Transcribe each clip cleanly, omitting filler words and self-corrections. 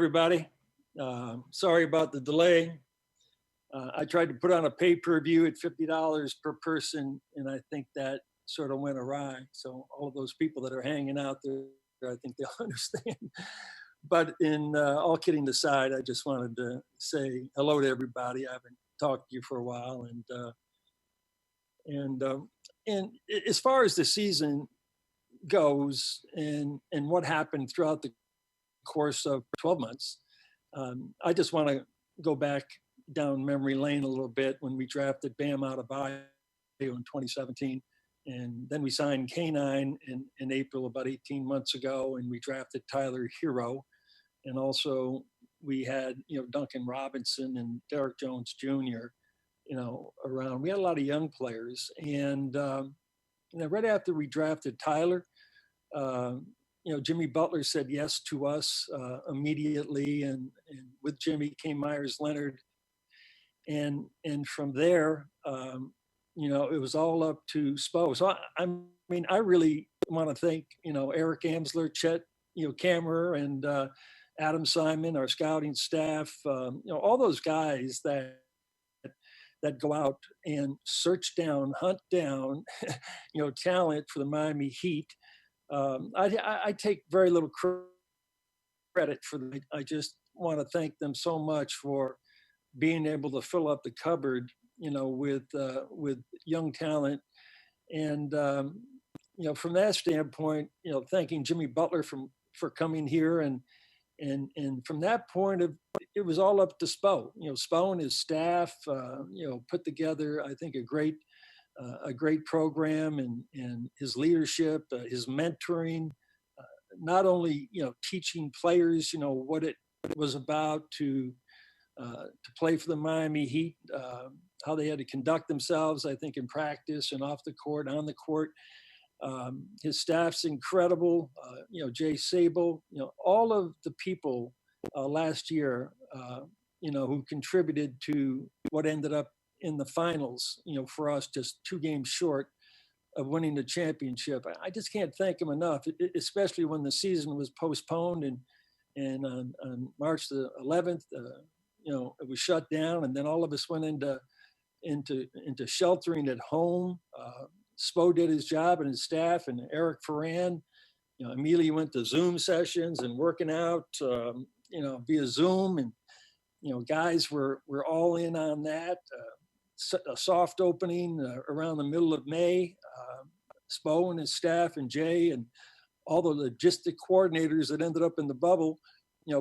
everybody. Sorry about the delay. I tried to put on a pay-per-view at $50 per person, and I think that sort of went awry. So all of those people that are hanging out there, I think they'll understand. But in all kidding aside, I just wanted to say hello to everybody. I haven't talked to you for a while, and and as far as the season goes, and what happened throughout the course of 12 months, I just want to go back down memory lane a little bit when we drafted Bam Adebayo in 2017. And then we signed K9 in April, about 18 months ago, and we drafted Tyler Herro. And also we had, Duncan Robinson and Derek Jones Jr., around. We had a lot of young players. And, right after we drafted Tyler, Jimmy Butler said yes to us immediately, and with Jimmy came Myers Leonard, and from there, it was all up to Spo. So I really want to thank Eric Amsler, Chet, Kammerer, and Adam Simon, our scouting staff, all those guys that go out and search down, hunt down, talent for the Miami Heat. I take very little credit for them. I just want to thank them so much for being able to fill up the cupboard, with young talent. And, from that standpoint, thanking Jimmy Butler for coming here. And from that point it was all up to Spo. Spo and his staff, put together, I think, a great program, and his leadership, his mentoring, not only, teaching players, what it was about to play for the Miami Heat, how they had to conduct themselves, I think, in practice and off the court, on the court. His staff's incredible. Jay Sable, all of the people last year, who contributed to what ended up in the finals, for us, just 2 games short of winning the championship. I just can't thank him enough, especially when the season was postponed and on March the 11th, it was shut down, and then all of us went into sheltering at home. Spo did his job, and his staff, and Eric Ferran, immediately went to Zoom sessions and working out, via Zoom, and guys were all in on that. A soft opening around the middle of May. Spo and his staff and Jay and all the logistic coordinators that ended up in the bubble,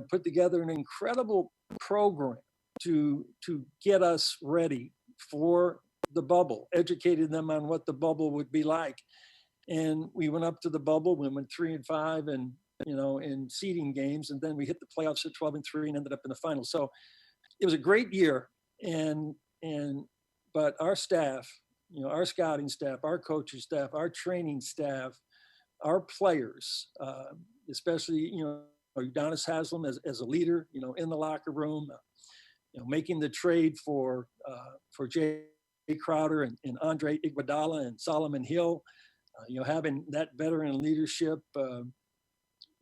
put together an incredible program to get us ready for the bubble, educated them on what the bubble would be like. And we went up to the bubble, we went 3-5 and, in seeding games, and then we hit the playoffs at 12-3 and ended up in the final. So it was a great year. But our staff, our scouting staff, our coaching staff, our training staff, our players, especially, Udonis Haslem as a leader, in the locker room, making the trade for Jay Crowder and Andre Iguodala and Solomon Hill, having that veteran leadership.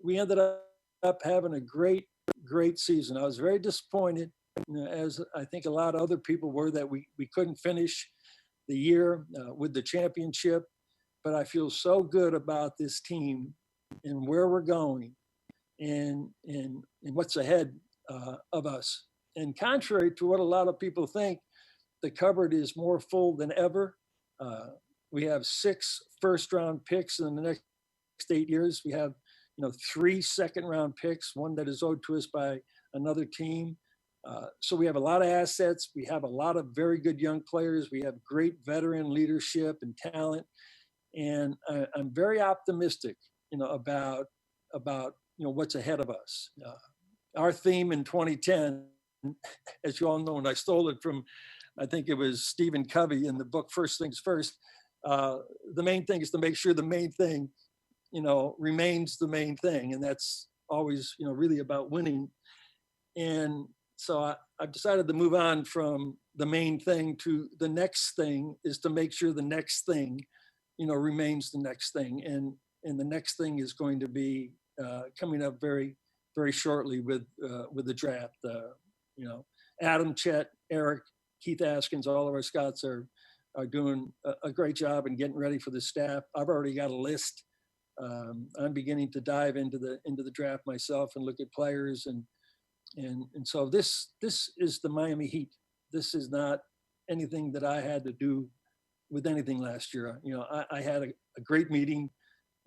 We ended up having a great season. I was very disappointed, as I think a lot of other people were, that we couldn't finish the year with the championship. But I feel so good about this team and where we're going and what's ahead of us. And contrary to what a lot of people think, the cupboard is more full than ever. We have 6 first-round picks in the next 8 years. We have, 3 second-round picks, one that is owed to us by another team. So we have a lot of assets. We have a lot of very good young players. We have great veteran leadership and talent. And I'm very optimistic, about what's ahead of us. Our theme in 2010, as you all know, and I stole it from, I think it was Stephen Covey in the book First Things First. The main thing is to make sure the main thing, remains the main thing, and that's always, really about winning. And so I've decided to move on from the main thing to the next thing, is to make sure the next thing, remains the next thing. And the next thing is going to be coming up very, very shortly with the draft. Adam, Chet, Eric, Keith Askins, all of our scouts are doing a great job in getting ready for the staff. I've already got a list. I'm beginning to dive into the draft myself and look at players, and so this is the Miami Heat. This is not anything that I had to do with anything last year. I had a great meeting,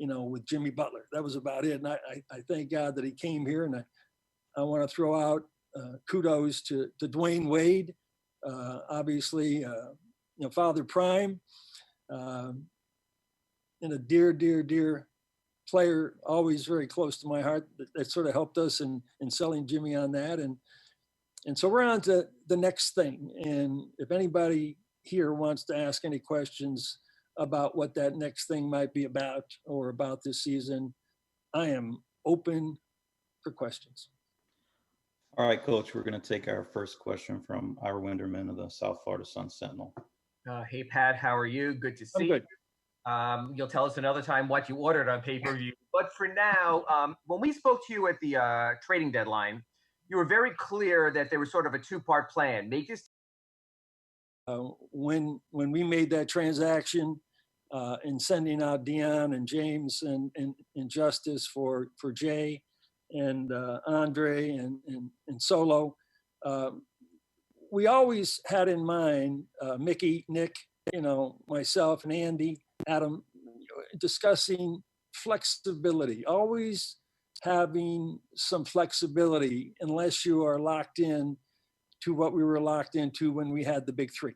with Jimmy Butler. That was about it. And I thank God that he came here, and I want to throw out kudos to Dwayne Wade, obviously, Father Prime, and a dear player, always very close to my heart, that sort of helped us in selling Jimmy on that. And so we're on to the next thing. And if anybody here wants to ask any questions about what that next thing might be about or about this season, I am open for questions. All right, Coach, we're going to take our first question from Ira Winderman of the South Florida Sun Sentinel. Hey, Pat, how are you? Good to see you. You'll tell us another time what you ordered on pay-per-view. But for now, when we spoke to you at the trading deadline, you were very clear that there was sort of a two-part plan. When we made that transaction in sending out Dion and James and Justice for Jay and Andre and Solo, we always had in mind Mickey, Nick, myself and Andy, Adam, discussing flexibility, always having some flexibility unless you are locked in to what we were locked into when we had the big three.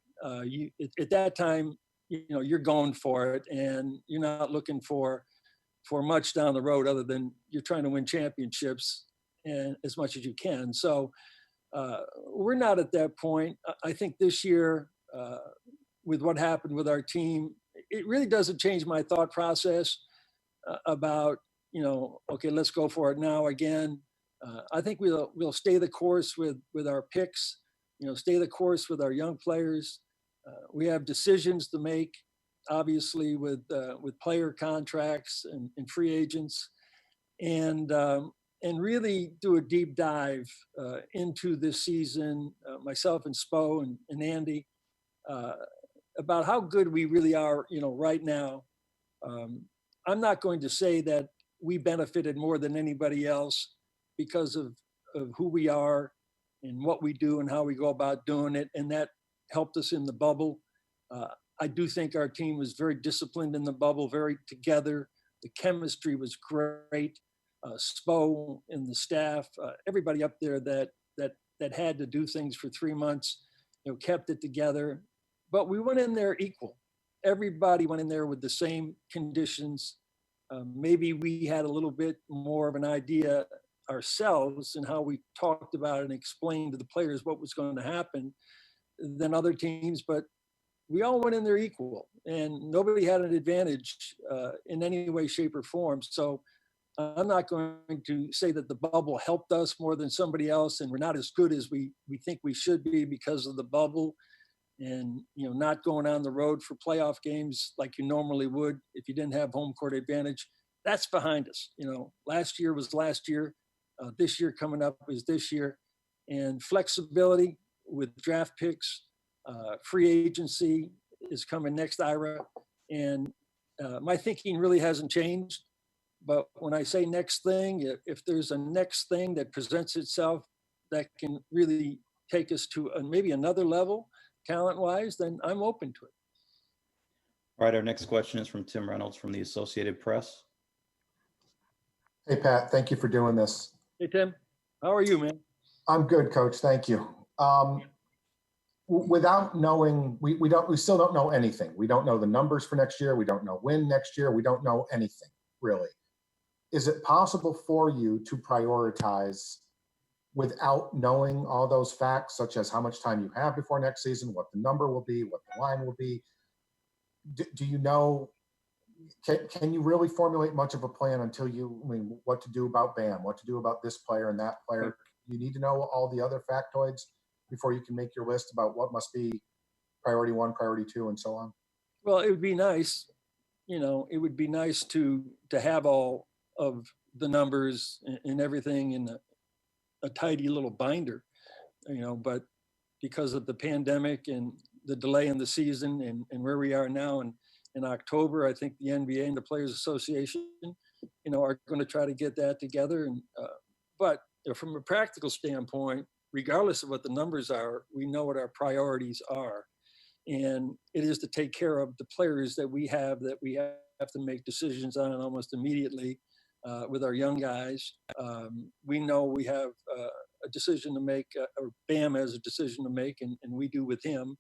At that time, you're going for it, and you're not looking for much down the road other than you're trying to win championships and as much as you can. So we're not at that point. I think this year, with what happened with our team, it really doesn't change my thought process about, okay, let's go for it now again. I think we'll stay the course with our picks, stay the course with our young players. We have decisions to make, obviously, with player contracts and free agents, and really do a deep dive into this season, myself and Spo and Andy, about how good we really are, right now. I'm not going to say that we benefited more than anybody else because of who we are and what we do and how we go about doing it, and that helped us in the bubble. I do think our team was very disciplined in the bubble, very together. The chemistry was great. Spo and the staff, everybody up there that had to do things for 3 months, kept it together. But we went in there equal. Everybody went in there with the same conditions. Maybe we had a little bit more of an idea ourselves and how we talked about it and explained to the players what was going to happen than other teams, but we all went in there equal, and nobody had an advantage in any way, shape, or form. So I'm not going to say that the bubble helped us more than somebody else, and we're not as good as we think we should be because of the bubble, and not going on the road for playoff games like you normally would if you didn't have home court advantage. That's behind us. Last year was last year. This year coming up is this year, and flexibility with draft picks, free agency is coming next, Ira, and my thinking really hasn't changed. But when I say next thing, if there's a next thing that presents itself that can really take us to maybe another level talent-wise, then I'm open to it. All right, our next question is from Tim Reynolds from the Associated Press. Hey, Pat, thank you for doing this. Hey, Tim. How are you, man? I'm good, Coach. Thank you. Without knowing, we still don't know anything. We don't know the numbers for next year. We don't know when next year. We don't know anything, really. Is it possible for you to prioritize without knowing all those facts, such as how much time you have before next season, what the number will be, what the line will be? Do you know, can you really formulate much of a plan until what to do about Bam, what to do about this player and that player? You need to know all the other factoids before you can make your list about what must be priority 1, priority 2, and so on? Well, it would be nice, it would be nice to have all of the numbers and everything in a tidy little binder, but because of the pandemic and the delay in the season and where we are now in October, I think the NBA and the Players Association, are going to try to get that together. But from a practical standpoint, regardless of what the numbers are, we know what our priorities are. And it is to take care of the players that we have to make decisions on almost immediately with our young guys. We know we have a decision to make, or Bam has a decision to make, and we do with him.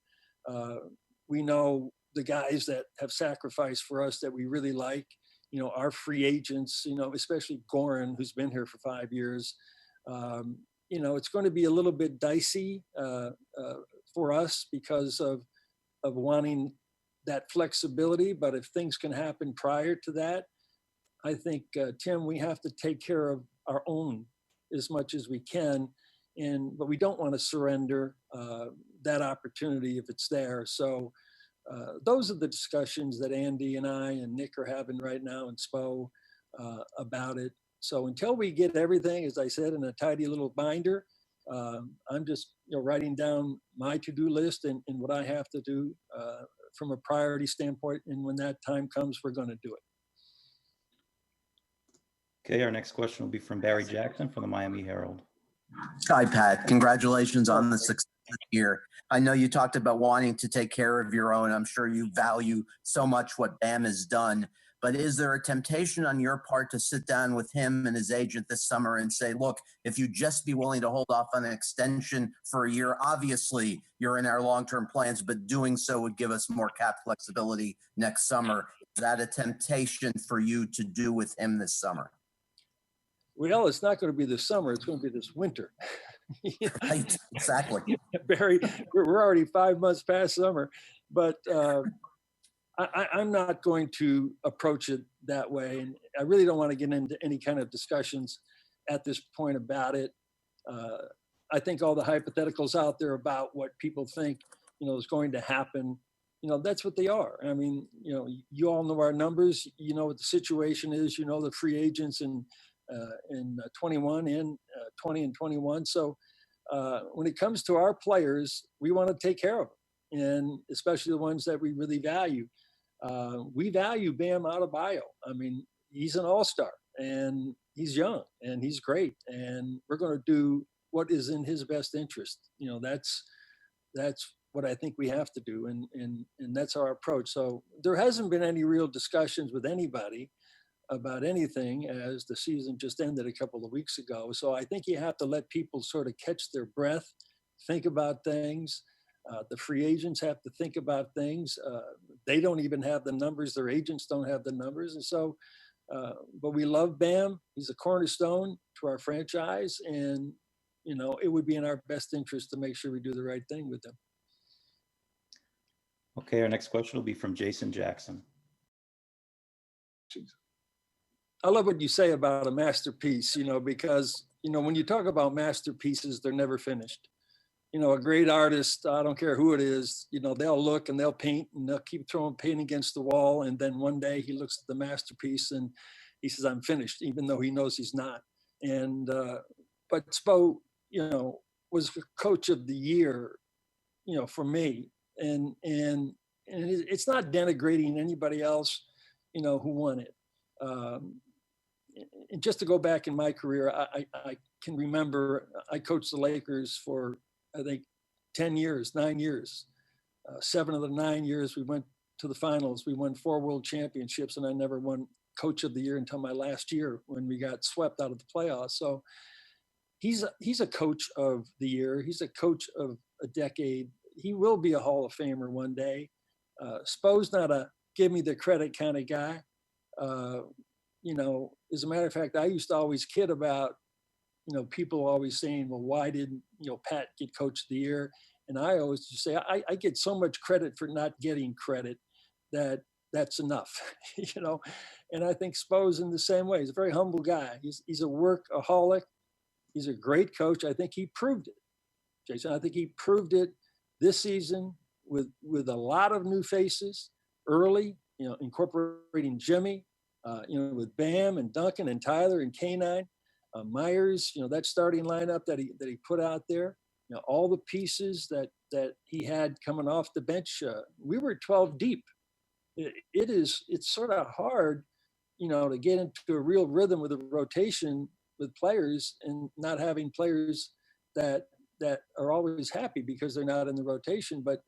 We know the guys that have sacrificed for us that we really like, our free agents, especially Goran, who's been here for 5 years. It's going to be a little bit dicey for us because of wanting that flexibility. But if things can happen prior to that, I think, Tim, we have to take care of our own as much as we can. But we don't want to surrender that opportunity if it's there. So those are the discussions that Andy and I and Nick are having right now in Spo about it. So until we get everything, as I said, in a tidy little binder, I'm just writing down my to-do list and what I have to do from a priority standpoint. And when that time comes, we're going to do it. Okay, our next question will be from Barry Jackson from the Miami Herald. Hi, Pat. Congratulations on the success this year. I know you talked about wanting to take care of your own. I'm sure you value so much what Bam has done. But is there a temptation on your part to sit down with him and his agent this summer and say, look, if you just be willing to hold off on an extension for a year, obviously you're in our long-term plans, but doing so would give us more cap flexibility next summer. Is that a temptation for you to do with him this summer? Well, it's not going to be this summer. It's going to be this winter. Right, exactly. Barry, we're already 5 months past summer, but I'm not going to approach it that way. And I really don't want to get into any kind of discussions at this point about it. I think all the hypotheticals out there about what people think, is going to happen, that's what they are. I mean, you all know our numbers, what the situation is, the free agents in 21 and 20 and 21. So when it comes to our players, we want to take care of them, and especially the ones that we really value. We value Bam Adebayo. I mean, he's an all-star, and he's young, and he's great, and we're going to do what is in his best interest. That's what I think we have to do, and that's our approach. So there hasn't been any real discussions with anybody about anything as the season just ended a couple of weeks ago. So I think you have to let people sort of catch their breath, think about things. The free agents have to think about things. They don't even have the numbers. Their agents don't have the numbers. And so, but we love Bam. He's a cornerstone to our franchise. And, it would be in our best interest to make sure we do the right thing with him. Okay, our next question will be from Jason Jackson. I love what you say about a masterpiece, because, when you talk about masterpieces, they're never finished. A great artist, I don't care who it is, they'll look and they'll paint and they'll keep throwing paint against the wall. And then one day he looks at the masterpiece and he says, I'm finished, even though he knows he's not. And, but Spo, was the coach of the year, for me. And it's not denigrating anybody else, who won it. And just to go back in my career, I can remember I coached the Lakers for, I think, 9 years. 7 of the 9 years we went to the finals. We won 4 world championships, and I never won coach of the year until my last year when we got swept out of the playoffs. So he's a coach of the year. He's a coach of a decade. He will be a Hall of Famer one day. Spo's not a give me the credit kind of guy. As a matter of fact, I used to always kid about, people always saying, well, why didn't, Pat get coach of the year? And I always just say, I get so much credit for not getting credit that's enough, And I think Spo's in the same way. He's a very humble guy. He's a workaholic. He's a great coach. I think he proved it, Jason. I think he proved it this season with a lot of new faces early, incorporating Jimmy, with Bam and Duncan and Tyler and K9, Myers, that starting lineup that he put out there, all the pieces that he had coming off the bench. We were 12 deep. It's sort of hard, to get into a real rhythm with a rotation with players and not having players that are always happy because they're not in the rotation. But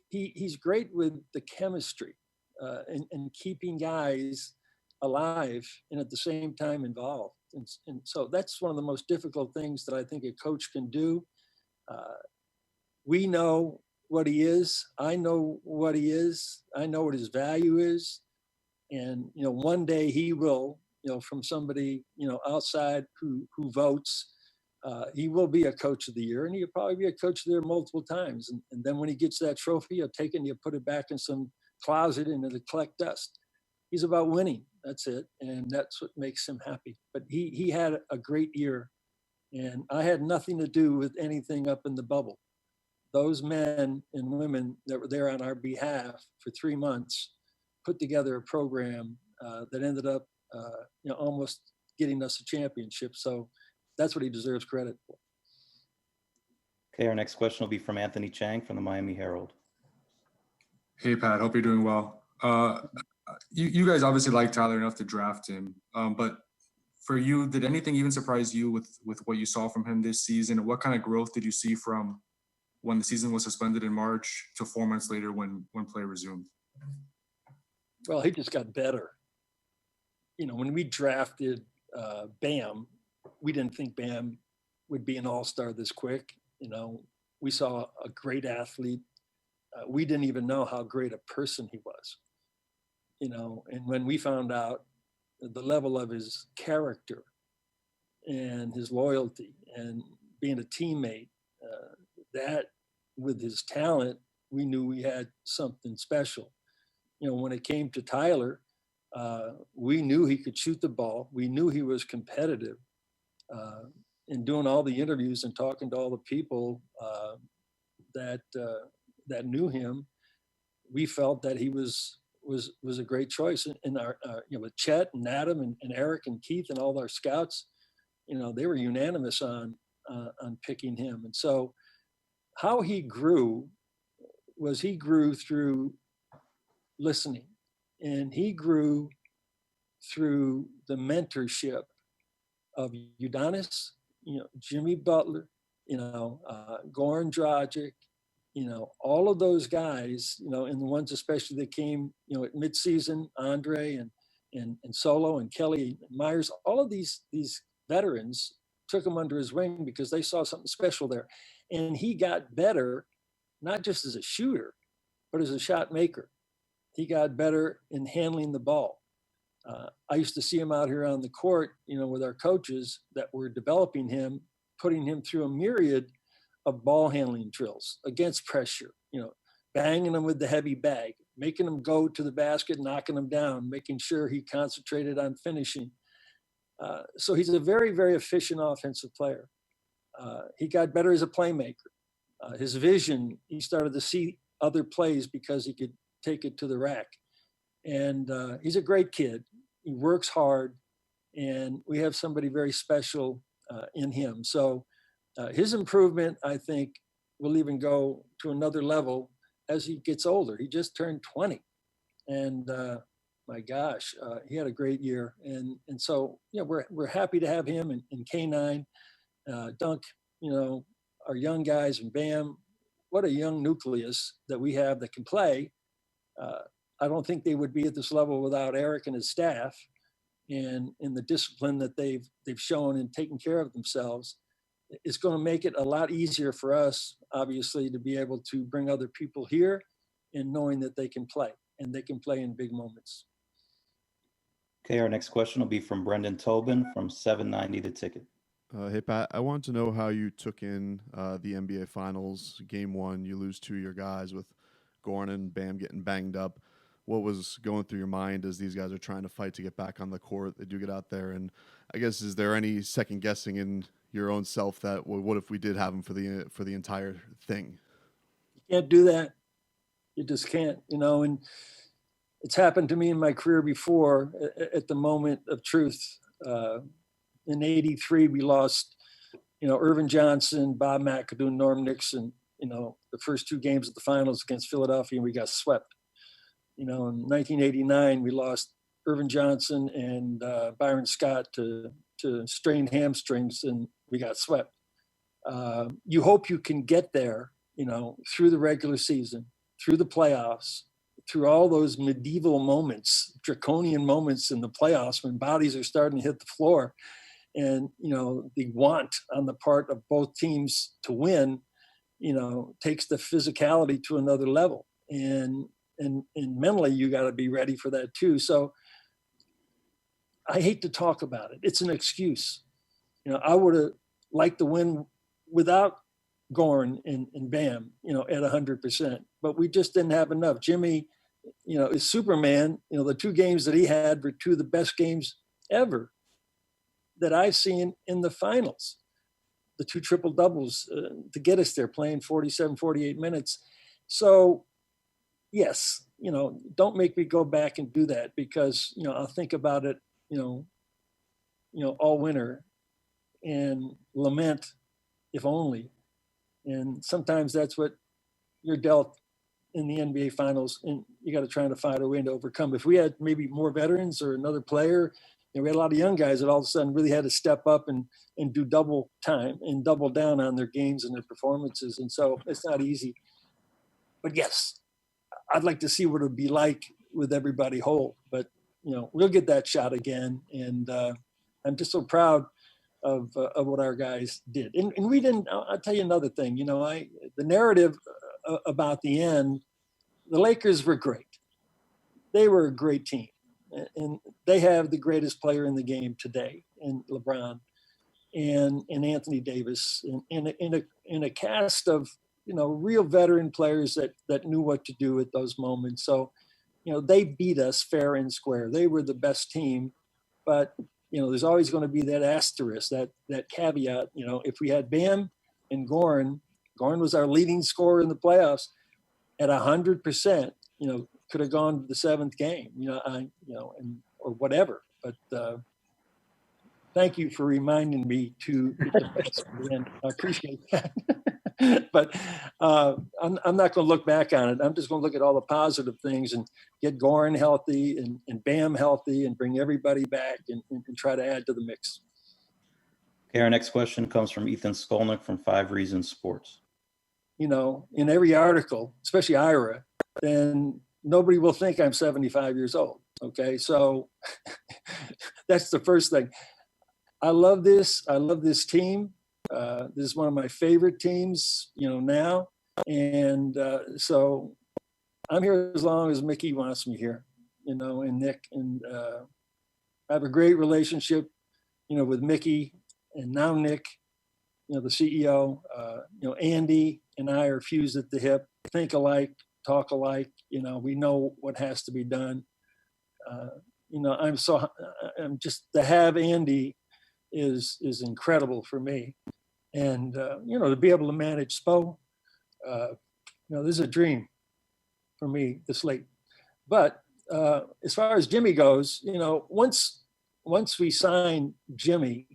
he's great with the chemistry and keeping guys alive and at the same time involved. And so that's one of the most difficult things that I think a coach can do. We know what he is. I know what he is. I know what his value is. And, one day he will, from somebody, outside who votes, he will be a coach of the year, and he'll probably be a coach of the year multiple times. And then when he gets that trophy, he'll take it and you put it back in some closet and it'll collect dust. He's about winning. That's it. And that's what makes him happy. But he had a great year, and I had nothing to do with anything up in the bubble. Those men and women that were there on our behalf for 3 months put together a program that ended up, almost getting us a championship. So that's what he deserves credit for. Okay, our next question will be from Anthony Chang from the Miami Herald. Hey, Pat, hope you're doing well. You guys obviously like Tyler enough to draft him, but for you, did anything even surprise you with what you saw from him this season? What kind of growth did you see from when the season was suspended in March to 4 months later when play resumed? Well, he just got better. When we drafted Bam, we didn't think Bam would be an all-star this quick. We saw a great athlete. We didn't even know how great a person he was. And when we found out the level of his character and his loyalty and being a teammate, that with his talent, we knew we had something special. When it came to Tyler, we knew he could shoot the ball. We knew he was competitive. In doing all the interviews and talking to all the people that knew him, we felt that he was a great choice. In our, with Chet and Adam and Eric and Keith and all our scouts, they were unanimous on picking him. And so, how he grew was he grew through listening, and he grew through the mentorship of Udonis, Jimmy Butler, Goran Dragic, all of those guys, and the ones especially that came, at midseason, Andre and Solo and Kelly and Myers, all of these veterans took him under his wing because they saw something special there. And he got better, not just as a shooter, but as a shot maker. He got better in handling the ball. I used to see him out here on the court, with our coaches that were developing him, putting him through a myriad of ball handling drills against pressure, banging him with the heavy bag, making him go to the basket, knocking him down, making sure he concentrated on finishing. So he's a very, very efficient offensive player. He got better as a playmaker. His vision, he started to see other plays because he could take it to the rack. And he's a great kid. He works hard, and we have somebody very special in him. So his improvement, I think, will even go to another level as he gets older. He just turned 20, and my gosh, he had a great year. And so, we're happy to have him and K9, Dunk, our young guys, and Bam. What a young nucleus that we have that can play. I don't think they would be at this level without Eric and his staff, and in the discipline that they've shown in taking care of themselves. It's going to make it a lot easier for us, obviously, to be able to bring other people here and knowing that they can play, and they can play in big moments. Okay, our next question will be from Brendan Tobin from 790 The Ticket. Hey, Pat, I wanted to know how you took in the NBA Finals. Game 1, you lose 2 of your guys with Goran and Bam getting banged up. What was going through your mind as these guys are trying to fight to get back on the court? They do get out there, and I guess, is there any second guessing in your own self that, well, what if we did have them for the entire thing? You can't do that. You just can't, and it's happened to me in my career before at the moment of truth. In '83, we lost, Irvin Johnson, Bob McAdoo, Norm Nixon, the first 2 games of the finals against Philadelphia, and we got swept. In 1989, we lost Irvin Johnson and Byron Scott to strained hamstrings, and we got swept. You hope you can get there, through the regular season, through the playoffs, through all those medieval moments, draconian moments in the playoffs when bodies are starting to hit the floor, and the want on the part of both teams to win, takes the physicality to another level, and mentally you got to be ready for that too. So I hate to talk about it. It's an excuse. I would have liked to win without Goran and Bam, at 100%, but we just didn't have enough. Jimmy, is Superman. The 2 games that he had were 2 of the best games ever that I've seen in the finals. The 2 triple doubles to get us there, playing 47, 48 minutes. So yes, don't make me go back and do that, because, I'll think about it, all winter and lament if only. And sometimes that's what you're dealt in the NBA finals, and you got to try to find a way to overcome. If we had maybe more veterans or another player, we had a lot of young guys that all of a sudden really had to step up and do double time and double down on their games and their performances. And so it's not easy. But yes, I'd like to see what it would be like with everybody whole. But, we'll get that shot again. And I'm just so proud of what our guys did. And we didn't, I'll tell you another thing, the narrative about the end, the Lakers were great. They were a great team. And they have the greatest player in the game today in LeBron and Anthony Davis, and in a cast of, real veteran players that knew what to do at those moments. So, they beat us fair and square. They were the best team, but, there's always going to be that asterisk, that caveat. If we had Bam and Goran was our leading scorer in the playoffs at 100%, could have gone to the 7th game, or whatever. But thank you for reminding me to get the best at the end. I appreciate that. But I'm not going to look back on it. I'm just going to look at all the positive things and get Goran healthy and Bam healthy and bring everybody back and try to add to the mix. Okay, our next question comes from Ethan Skolnick from 5 Reasons Sports. In every article, especially Ira, then nobody will think I'm 75 years old. Okay, so that's the first thing. I love this. I love this team. This is one of my favorite teams, now. And so I'm here as long as Mickey wants me here, and Nick. And I have a great relationship, with Mickey and now Nick, the CEO. Andy and I are fused at the hip, think alike, talk alike. We know what has to be done. I'm just to have Andy is incredible for me. And, to be able to manage Spo, this is a dream for me this late. But as far as Jimmy goes, once we signed Jimmy,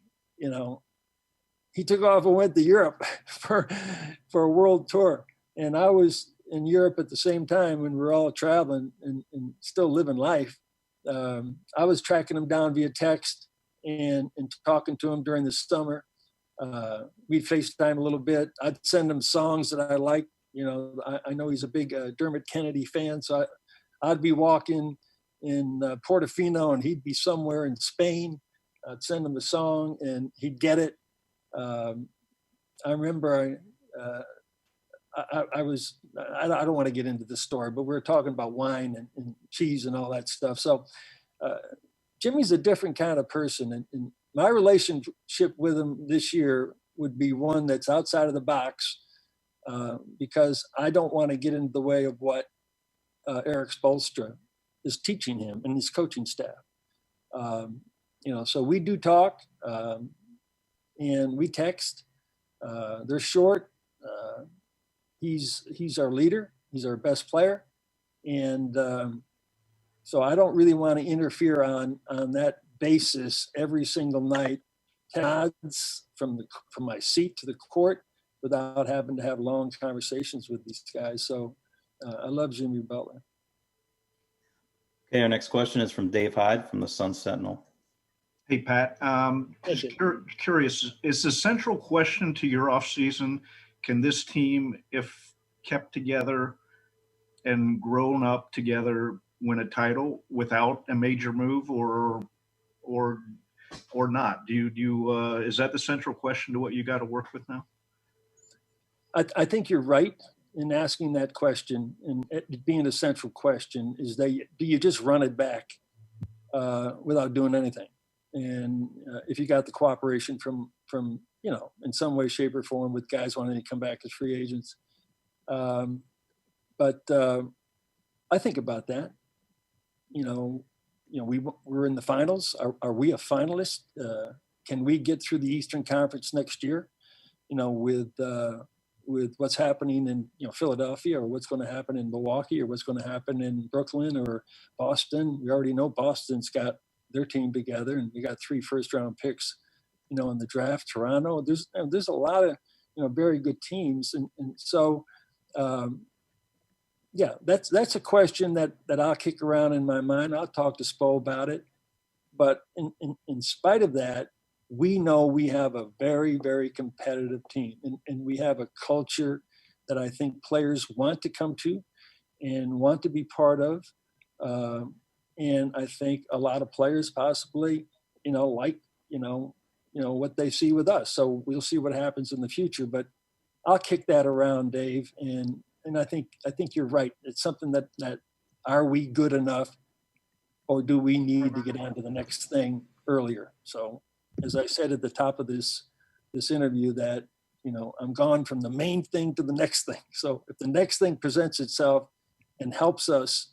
he took off and went to Europe for a world tour. And I was in Europe at the same time when we were all traveling and still living life. I was tracking him down via text and talking to him during the summer. We'd FaceTime a little bit. I'd send him songs that I liked. I know he's a big Dermot Kennedy fan, so I'd be walking in Portofino and he'd be somewhere in Spain. I'd send him a song and he'd get it. I remember I don't want to get into this story, but we were talking about wine and cheese and all that stuff. So Jimmy's a different kind of person. And my relationship with him this year would be one that's outside of the box because I don't want to get into the way of what Eric Spoelstra is teaching him and his coaching staff. So we do talk and we text. They're short. He's our leader. He's our best player. And So I don't really want to interfere on that basis every single night, odds from my seat to the court without having to have long conversations with these guys. So I love Jimmy Butler. Okay, our next question is from Dave Hyde from the Sun Sentinel. Hey, Pat. Just curious, is the central question to your offseason, can this team, if kept together and grown up together, win a title without a major move, or not? Is that the central question to what you got to work with now? I think you're right in asking that question, and it being a central question is that do you just run it back without doing anything? And if you got the cooperation from in some way, shape, or form with guys wanting to come back as free agents, but I think about that. We're in the finals. Are we a finalist? Can we get through the Eastern Conference next year? With what's happening in Philadelphia, or what's going to happen in Milwaukee, or what's going to happen in Brooklyn or Boston. We already know Boston's got their team together, and we got 3 first-round picks, in the draft. Toronto, there's a lot of very good teams, and so yeah, that's a question that I'll kick around in my mind. I'll talk to Spo about it, but in spite of that, we know we have a very, very competitive team, and we have a culture that I think players want to come to and want to be part of. And I think a lot of players possibly, like what they see with us. So we'll see what happens in the future, but I'll kick that around, Dave. And I think you're right. It's something that are we good enough, or do we need to get on to the next thing earlier? So, as I said at the top of this interview, that I'm gone from the main thing to the next thing. So if the next thing presents itself and helps us,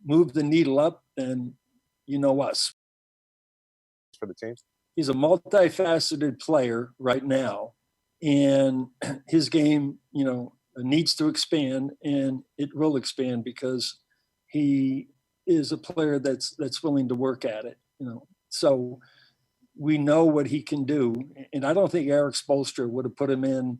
move the needle up, then us. For the team, he's a multifaceted player right now, and his game, needs to expand, and it will expand because he is a player that's willing to work at it. So we know what he can do, and I don't think Eric Spoelstra would have put him in,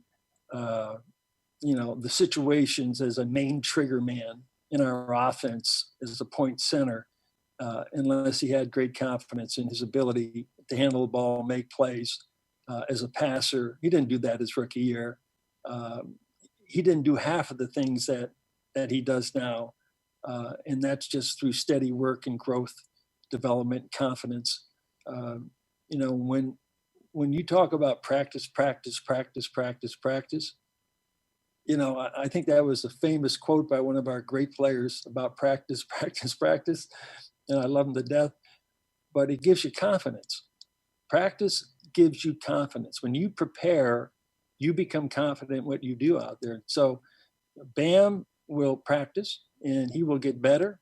the situations as a main trigger man in our offense as a point center, unless he had great confidence in his ability to handle the ball, make plays as a passer. He didn't do that his rookie year. He didn't do half of the things that he does now, and that's just through steady work and growth, development, confidence. When you talk about practice, I think that was a famous quote by one of our great players about practice, and I love him to death, but it gives you confidence. Practice gives you confidence. When you prepare, you become confident in what you do out there. So Bam will practice, and he will get better.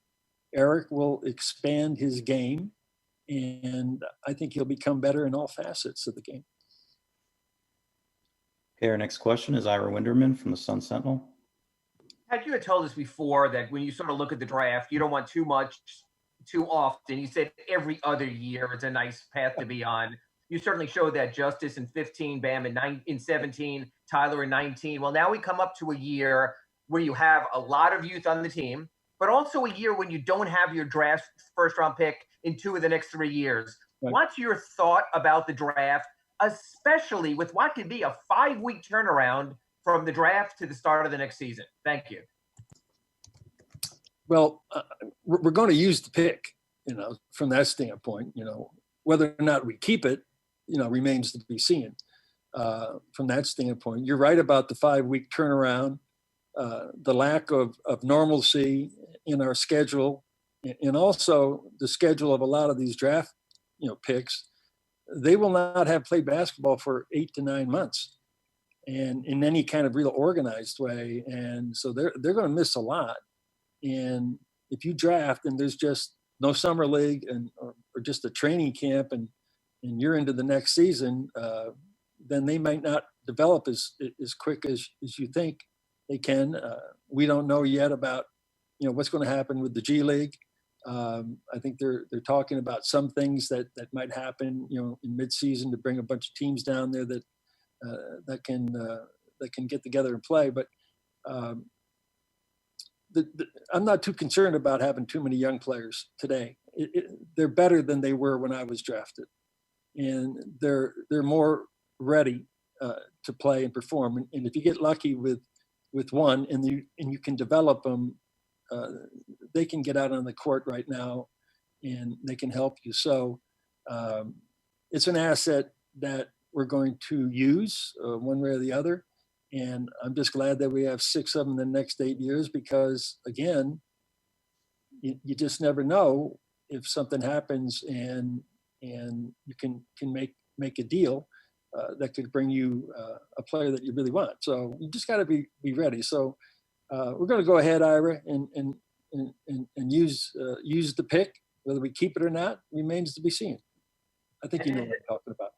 Eric will expand his game, and I think he'll become better in all facets of the game. Okay, our next question is Ira Winderman from the Sun Sentinel. Pat, you had told us before that when you sort of look at the draft, you don't want too much too often. You said every other year is a nice path to be on. You certainly showed that justice in 15, Bam in 17, Tyler in 19. Well, now we come up to a year where you have a lot of youth on the team, but also a year when you don't have your draft first-round pick in 2 of the next 3 years. Right. What's your thought about the draft, especially with what could be a 5-week turnaround from the draft to the start of the next season? Thank you. Well, we're going to use the pick, from that standpoint. Whether or not we keep it, remains to be seen. From that standpoint, you're right about the 5-week turnaround, the lack of normalcy in our schedule, and also the schedule of a lot of these draft, picks. They will not have played basketball for 8 to 9 months, and in any kind of real organized way. And so they're going to miss a lot. And if you draft and there's just no summer league or just a training camp, and you're into the next season, then they might not develop as quick as you think they can. We don't know yet about what's going to happen with the G League. I think they're talking about some things that might happen, in midseason to bring a bunch of teams down there that can get together and play. But I'm not too concerned about having too many young players today. They're better than they were when I was drafted, and they're more ready to play and perform. And if you get lucky with one, and you can develop them, they can get out on the court right now, and they can help you. So it's an asset that we're going to use one way or the other. And I'm just glad that we have 6 of them in the next 8 years, because again, you just never know if something happens and you can make a deal that could bring you a player that you really want. So you just got to be ready. So we're going to go ahead, Ira, and use the pick. Whether we keep it or not remains to be seen. I think you know what I'm talking about.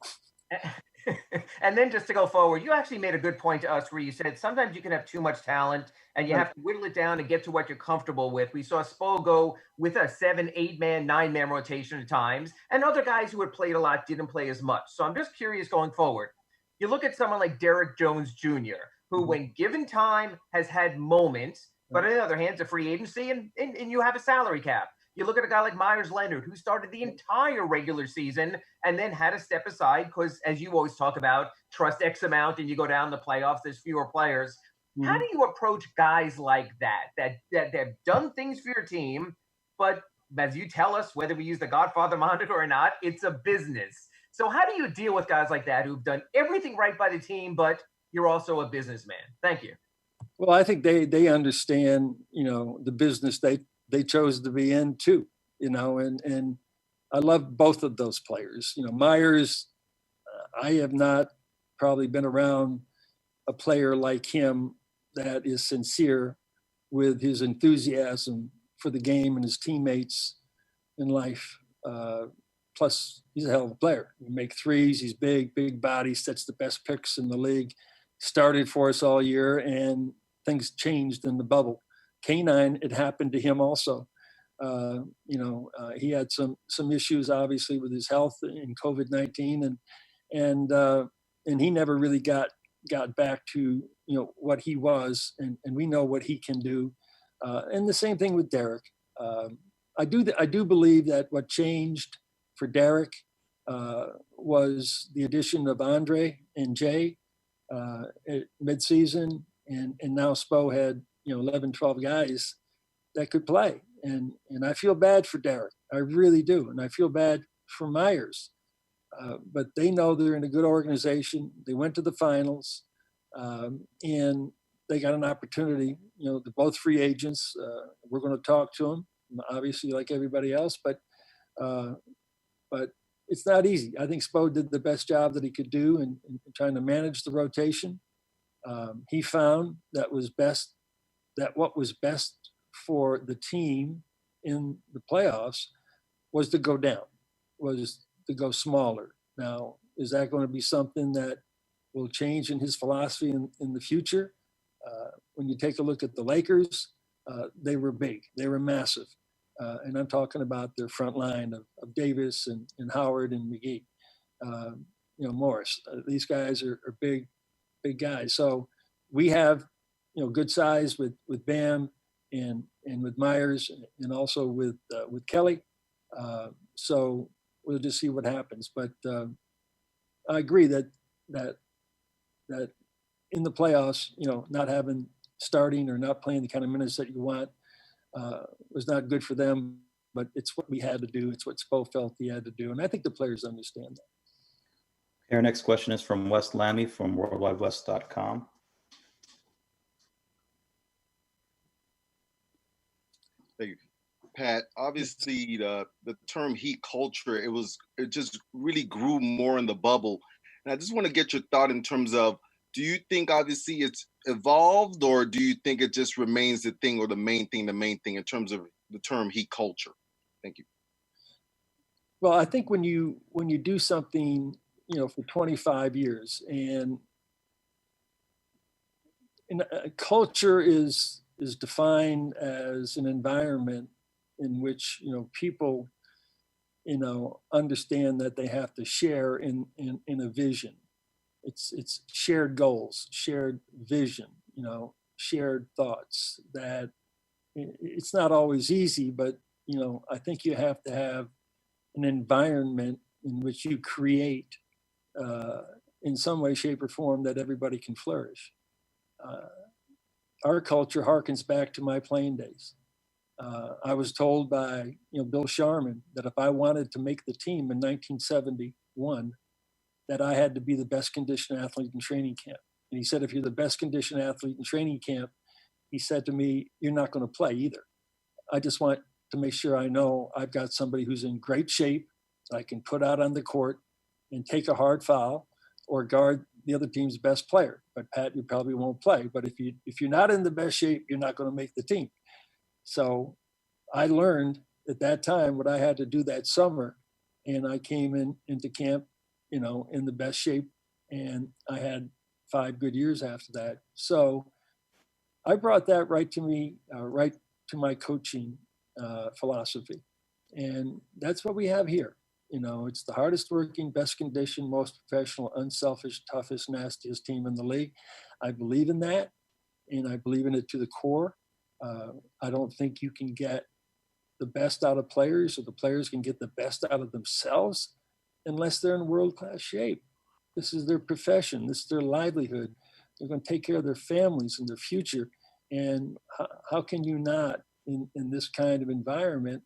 And then just to go forward, you actually made a good point to us where you said sometimes you can have too much talent and you have to whittle it down and get to what you're comfortable with. We saw Spo go with a 7, 8-man, 9-man rotation at times, and other guys who had played a lot didn't play as much. So I'm just curious going forward. You look at someone like Derek Jones Jr., who when given time has had moments, but on the other hand, it's a free agency and you have a salary cap. You look at a guy like Myers Leonard, who started the entire regular season and then had to step aside because, as you always talk about, trust X amount and you go down the playoffs, there's fewer players. Mm-hmm. How do you approach guys like that have done things for your team, but as you tell us, whether we use the Godfather moniker or not, it's a business. So how do you deal with guys like that who've done everything right by the team, but you're also a businessman? Thank you. Well, I think they understand, the business they chose to be in too, and I love both of those players. Myers, I have not probably been around a player like him that is sincere with his enthusiasm for the game and his teammates in life. Plus, he's a hell of a player. He make threes. He's big body, sets the best picks in the league. Started for us all year, and things changed in the bubble. K9, it happened to him also. He had some issues, obviously, with his health in COVID-19, and he never really got back to what he was, and we know what he can do. And the same thing with Derek. I do believe that what changed for Derek was the addition of Andre and Jay at midseason, and now Spo had 11, 12 guys that could play. And I feel bad for Derek. I really do. And I feel bad for Myers. But they know they're in a good organization. They went to the finals, and they got an opportunity. They're both free agents. We're going to talk to them, obviously, like everybody else. But it's not easy. I think Spo did the best job that he could do in trying to manage the rotation. He found that what was best for the team in the playoffs was to go down, was to go smaller. Now, is that going to be something that will change in his philosophy in the future? When you take a look at the Lakers, they were big, they were massive. And I'm talking about their front line of Davis and Howard and McGee, Morris. These guys are big guys. So we have, good size with Bam and with Myers and also with Kelly. So we'll just see what happens. But I agree that in the playoffs, not having starting or not playing the kind of minutes that you want was not good for them. But it's what we had to do. It's what Spo felt he had to do. And I think the players understand that. Our next question is from Wes Lammy from worldwidewest.com. Thank you. Pat, obviously the term heat culture, it just really grew more in the bubble. And I just want to get your thought in terms of, do you think obviously it's evolved, or do you think it just remains the thing, or the main thing in terms of the term heat culture? Thank you. Well, I think when you do something, for 25 years, and culture is is defined as an environment in which, people, understand that they have to share in a vision. It's shared goals, shared vision, shared thoughts. That it's not always easy, but I think you have to have an environment in which you create in some way, shape, or form that everybody can flourish. Our culture harkens back to my playing days. I was told by Bill Sharman that if I wanted to make the team in 1971, that I had to be the best conditioned athlete in training camp. And he said, if you're the best conditioned athlete in training camp, he said to me, you're not going to play either. I just want to make sure I know I've got somebody who's in great shape that I can put out on the court and take a hard foul or guard the other team's best player. But Pat, you probably won't play. But if you're not in the best shape, you're not going to make the team. So I learned at that time what I had to do that summer, and I came into camp, in the best shape, and I had 5 good years after that. So I brought that right to me, right to my coaching philosophy, and that's what we have here. It's the hardest working, best conditioned, most professional, unselfish, toughest, nastiest team in the league. I believe in that, and I believe in it to the core. I don't think you can get the best out of players, or the players can get the best out of themselves unless they're in world-class shape. This is their profession. This is their livelihood. They're going to take care of their families and their future. And how can you not, in this kind of environment,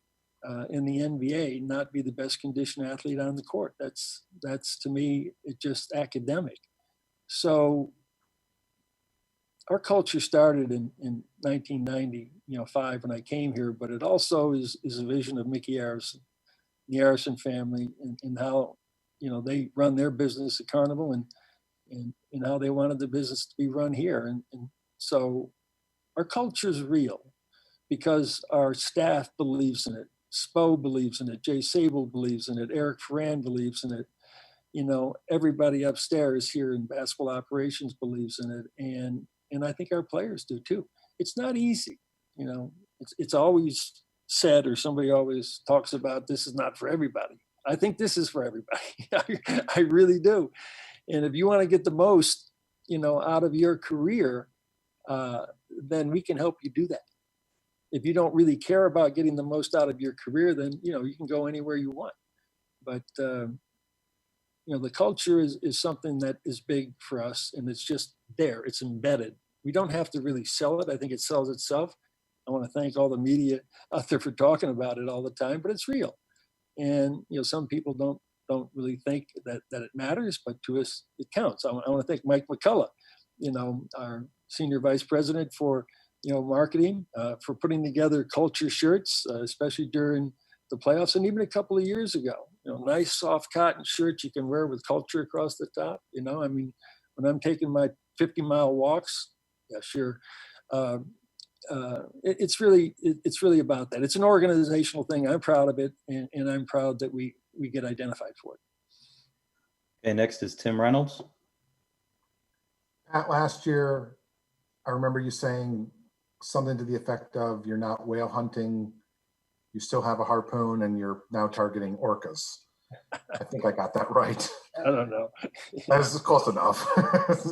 in the NBA, not be the best conditioned athlete on the court? That's to me, it's just academic. So our culture started in 1995 when I came here, but it also is a vision of Mickey Arison, the Arison family, and how they run their business at Carnival, and how they wanted the business to be run here. And so our culture is real because our staff believes in it. Spo believes in it. Jay Sable believes in it. Eric Ferran believes in it. Everybody upstairs here in basketball operations believes in it. And I think our players do too. It's not easy. It's always said, or somebody always talks about, this is not for everybody. I think this is for everybody. I really do. And if you want to get the most, out of your career, then we can help you do that. If you don't really care about getting the most out of your career, then, you can go anywhere you want. But, the culture is something that is big for us, and it's just there. It's embedded. We don't have to really sell it. I think it sells itself. I want to thank all the media out there for talking about it all the time, but it's real. And, some people don't really think that it matters, but to us, it counts. I want to thank Mike McCullough, our senior vice president for, marketing, for putting together culture shirts, especially during the playoffs, and even a couple of years ago. Nice soft cotton shirts you can wear with culture across the top. When I'm taking my 50-mile walks, yeah, sure. It's really about that. It's an organizational thing. I'm proud of it, and I'm proud that we get identified for it. Okay, next is Tim Reynolds. Pat, last year, I remember you saying something to the effect of, you're not whale hunting, you still have a harpoon, and you're now targeting orcas. I think I got that right. I don't know. That's close enough.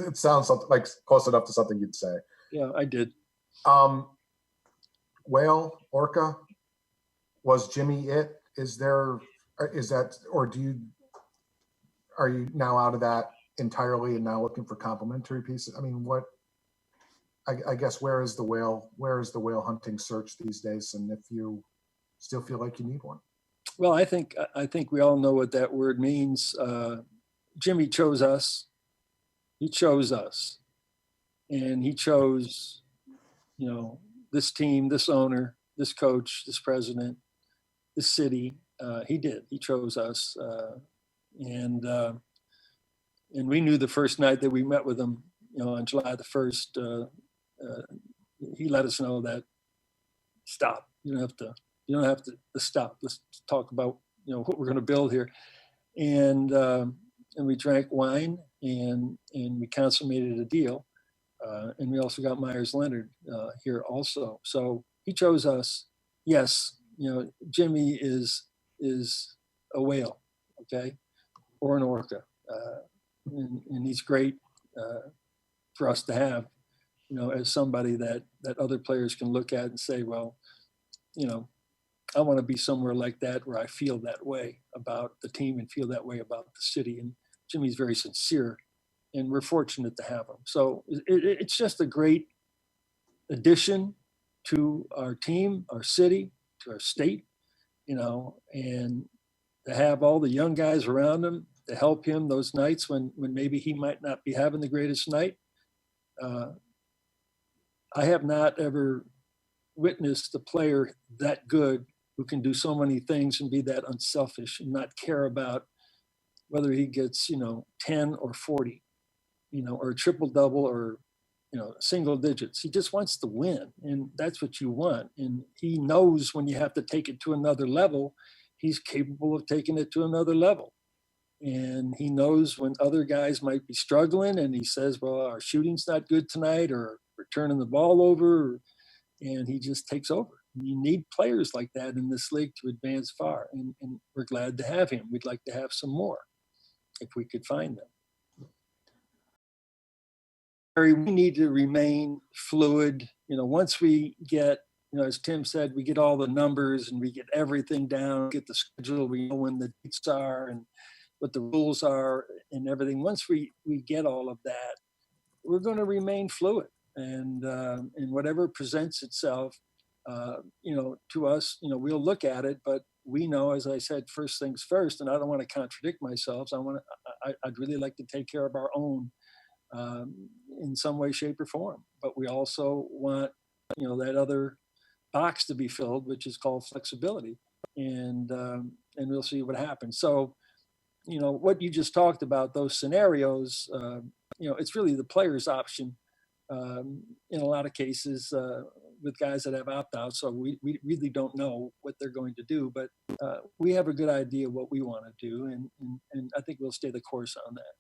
It sounds like close enough to something you'd say. Yeah, I did. Whale, orca, was Jimmy it? Are you now out of that entirely and now looking for complementary pieces? I mean, I guess where is the whale hunting search these days? And if you still feel like you need one? Well, I think we all know what that word means. Jimmy chose us. He chose us, and he chose, this team, this owner, this coach, this president, this city. He did. He chose us, and we knew the first night that we met with him, on July the 1st. He let us know that stop. You don't have to stop. Let's talk about what we're going to build here, and we drank wine and we consummated a deal. And we also got Myers Leonard here also. So he chose us. Yes, Jimmy is a whale, okay, or an orca, and he's great for us to have, as somebody that other players can look at and say, well, I want to be somewhere like that where I feel that way about the team and feel that way about the city. And Jimmy's very sincere, and we're fortunate to have him. So it's just a great addition to our team, our city, to our state, and to have all the young guys around him to help him those nights when maybe he might not be having the greatest night. I have not ever witnessed a player that good who can do so many things and be that unselfish and not care about whether he gets, 10 or 40, or a triple double or, single digits. He just wants to win, and that's what you want. And he knows when you have to take it to another level, he's capable of taking it to another level. And he knows when other guys might be struggling, and he says, well, our shooting's not good tonight, or we're turning the ball over, and he just takes over. You need players like that in this league to advance far, and we're glad to have him. We'd like to have some more if we could find them. We need to remain fluid. Once we get, as Tim said, we get all the numbers and we get everything down, get the schedule, we know when the dates are and what the rules are and everything. Once we get all of that, we're going to remain fluid, and whatever presents itself, to us, we'll look at it, but we know, as I said, first things first, and I don't want to contradict myself. I'd really like to take care of our own in some way, shape, or form, but we also want, that other box to be filled, which is called flexibility, and we'll see what happens. So, what you just talked about, those scenarios, it's really the player's option in a lot of cases with guys that have opt-outs. So we really don't know what they're going to do, but we have a good idea what we want to do, and I think we'll stay the course on that.